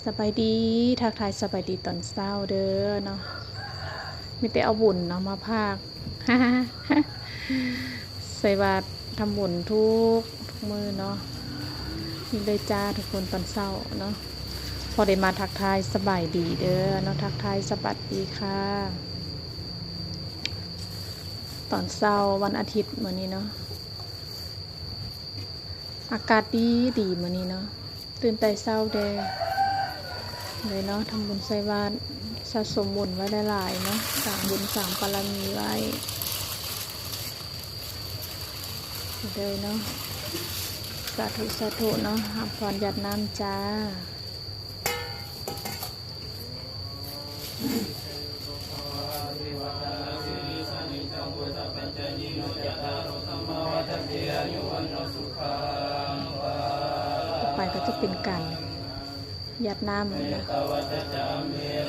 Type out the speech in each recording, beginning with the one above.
สบายดีทักทายสบายดีตอนเช้าเด้อเนาะมีแต่เอาบุญเนาะมาพาก ใส่บาตรทำบุญทุกมือเนาะนี่เลยจ้าทุกคนตอนเช้าเนาะพอได้มาทักทายสบายดีเด้อเนาะทักทายสบัสดีค่ะตอนเช้าวันอาทิตย์มื้อนี้เนาะอากาศดีมื้อนี้เนาะตื่นแต่เช้าเด้อเลยเนาะทำบุญใส่บาตรสะสมบุญไว้หลายๆเนาะสร้างบุญสร้างบารมีไว้เลยเนาะสาธุเนาะรับพรหยาดน้ำจ้าต่อไปก็จะเป็นการหยาดน้ำนะ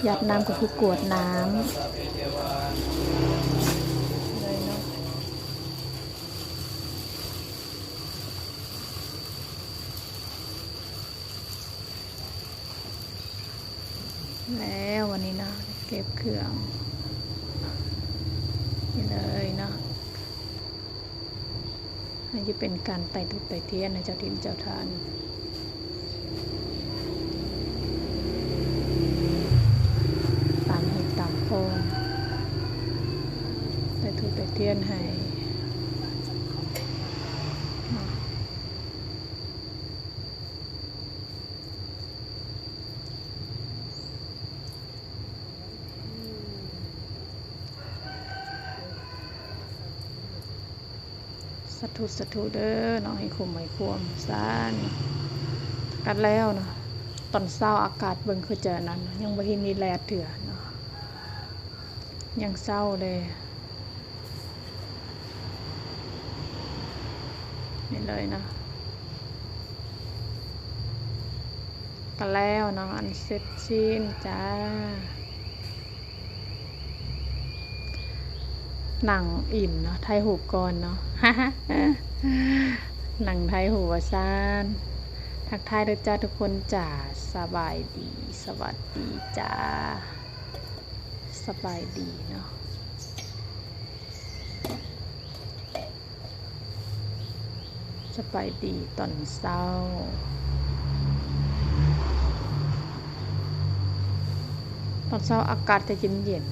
หยาดน้ำก็คือกรวดน้ำเลยเนาะแล้ววันนี้นะเก็บเครื่องนี่เลยเนาะนี่จะเป็นการไต่ทุกไต่เทียนในเจ้าถิ่นเจ้าทานตามเหตุตามโพงไต่ทุกไต่เทียนให้สาธุเด้อเนาะให้คุมให้ควมสานกัดแล้วเนาะตอนเช้าอากาศเบิ่งคือจะนั้นยังบ่เห็นมีแลดเถื่อเนาะยังเศร้าเลยนี่เลยนะกัดแล้วเนาะอันเสร็จสิ้นจ้าหนังอิ่มเนาะไทยหูก่อนเนาะ หนังไทยหูวซานทักทายด้วยจ้าทุกคนจ้าสบายดีสวัสดีจ้าสบายดีเนาะสบายดีตอนเช้าอากาศจะเย็น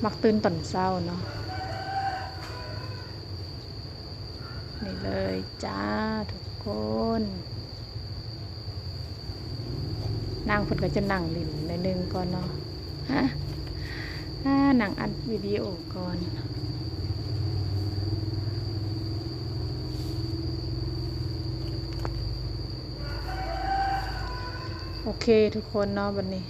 มักตื่นตอนเช้าเนาะนี่เลยจ้าทุกคนนางเพิ่นก็จะนั่งลิ้นในนึงก่อนเนาะนั่งอัดวิดีโอก่อนโอเคทุกคนเนาะวันนี้